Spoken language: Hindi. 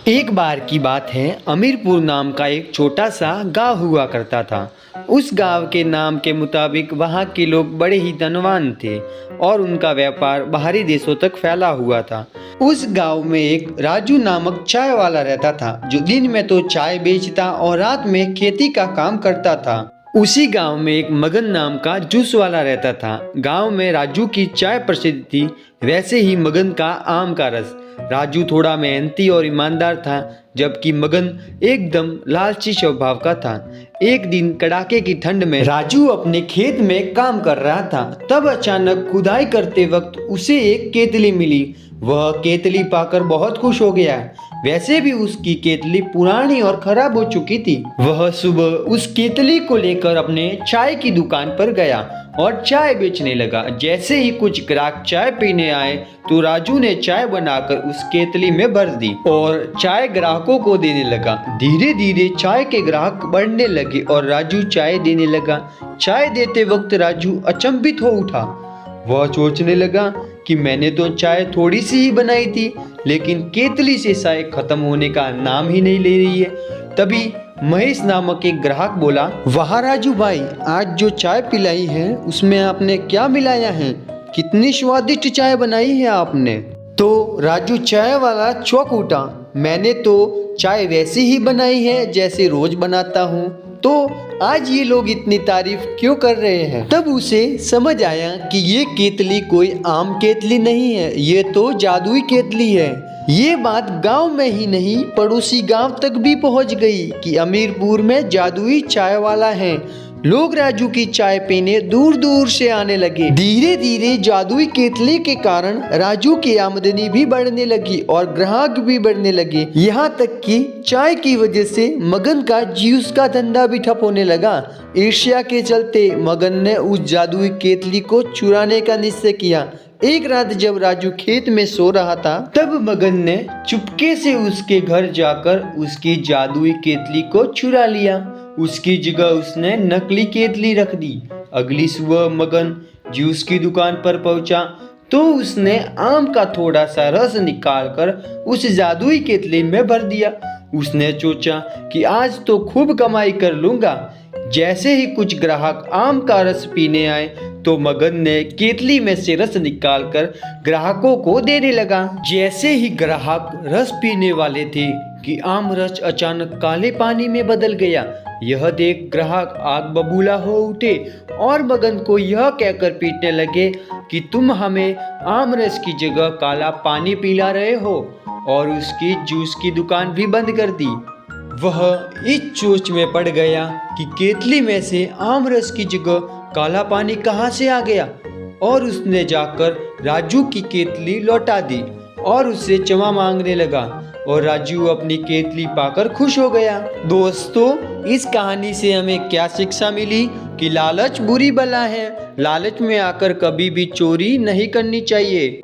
एक बार की बात है, अमीरपुर नाम का एक छोटा सा गांव हुआ करता था। उस गांव के नाम के मुताबिक वहां के लोग बड़े ही धनवान थे और उनका व्यापार बाहरी देशों तक फैला हुआ था। उस गांव में एक राजू नामक चाय वाला रहता था, जो दिन में तो चाय बेचता और रात में खेती का काम करता था। उसी गांव में एक मगन नाम का जूस वाला रहता था। गांव में राजू की चाय प्रसिद्ध थी, वैसे ही मगन का आम का रस। राजू थोड़ा मेहनती और ईमानदार था, जबकि मगन एकदम लालची स्वभाव का था। एक दिन कड़ाके की ठंड में राजू अपने खेत में काम कर रहा था, तब अचानक खुदाई करते वक्त उसे एक केतली मिली। वह केतली पाकर बहुत खुश हो गया। वैसे भी उसकी केतली पुरानी और खराब हो चुकी थी। वह सुबह उस केतली को लेकर अपने चाय की दुकान पर गया और चाय बेचने लगा। जैसे ही कुछ ग्राहक चाय पीने आए तो राजू ने चाय बनाकर उस केतली में भर दी और चाय ग्राहकों को देने लगा। धीरे धीरे चाय के ग्राहक बढ़ने लगे और राजू चाय देने लगा। चाय देते वक्त राजू अचंभित हो उठा। वह सोचने लगा कि मैंने तो चाय थोड़ी सी ही बनाई थी, लेकिन केतली से चाय खत्म होने का नाम ही नहीं ले रही है। तभी महेश नामक एक ग्राहक बोला, वाह राजू भाई, आज जो चाय पिलाई है उसमें आपने क्या मिलाया है? कितनी स्वादिष्ट चाय बनाई है आपने। तो राजू चाय वाला चौंक उठा। मैंने तो चाय वैसी ही बनाई है जैसे रोज बनाता हूँ, तो आज ये लोग इतनी तारीफ क्यों कर रहे हैं? तब उसे समझ आया कि ये केतली कोई आम केतली नहीं है, ये तो जादुई केतली है। ये बात गांव में ही नहीं, पड़ोसी गांव तक भी पहुंच गई कि अमीरपुर में जादुई चाय वाला है। लोग राजू की चाय पीने दूर दूर से आने लगे। धीरे धीरे जादुई केतली के कारण राजू की आमदनी भी बढ़ने लगी और ग्राहक भी बढ़ने लगे। यहाँ तक कि चाय की वजह से मगन का जूस का धंधा भी ठप होने लगा। ईर्ष्या के चलते मगन ने उस जादुई केतली को चुराने का निश्चय किया। एक रात जब राजू खेत में सो रहा था, तब मगन ने चुपके से उसके घर जाकर उसकी जादुई केतली को चुरा लिया। उसकी जगह उसने नकली केतली रख दी। अगली सुबह मगन जूस की दुकान पर पहुंचा तो उसने आम का थोड़ा सा रस निकालकर उस जादुई केतली में भर दिया। उसने सोचा कि आज तो खूब कमाई कर लूंगा। जैसे ही कुछ ग्राहक आम का रस पीने आए तो मगन ने केतली में से रस निकालकर ग्राहकों को देने लगा। जैसे ही ग्राहक रस पीने वाले थे कि आम रस अचानक काले पानी में बदल गया। यह देख ग्राहक आग बबूला हो उठे और मगन को यह कहकर पीटने लगे कि तुम हमें आम रस की जगह काला पानी पिला रहे हो, और उसकी जूस की दुकान भी बंद कर दी। वह इस सोच में पड़ गया कि केतली में से आम रस की जगह काला पानी कहाँ से आ गया, और उसने जाकर राजू की केतली लौटा दी और उससे क्षमा मांगने लगा और राजू अपनी केतली पाकर खुश हो गया। दोस्तों, इस कहानी से हमें क्या शिक्षा मिली कि लालच बुरी बला है। लालच में आकर कभी भी चोरी नहीं करनी चाहिए।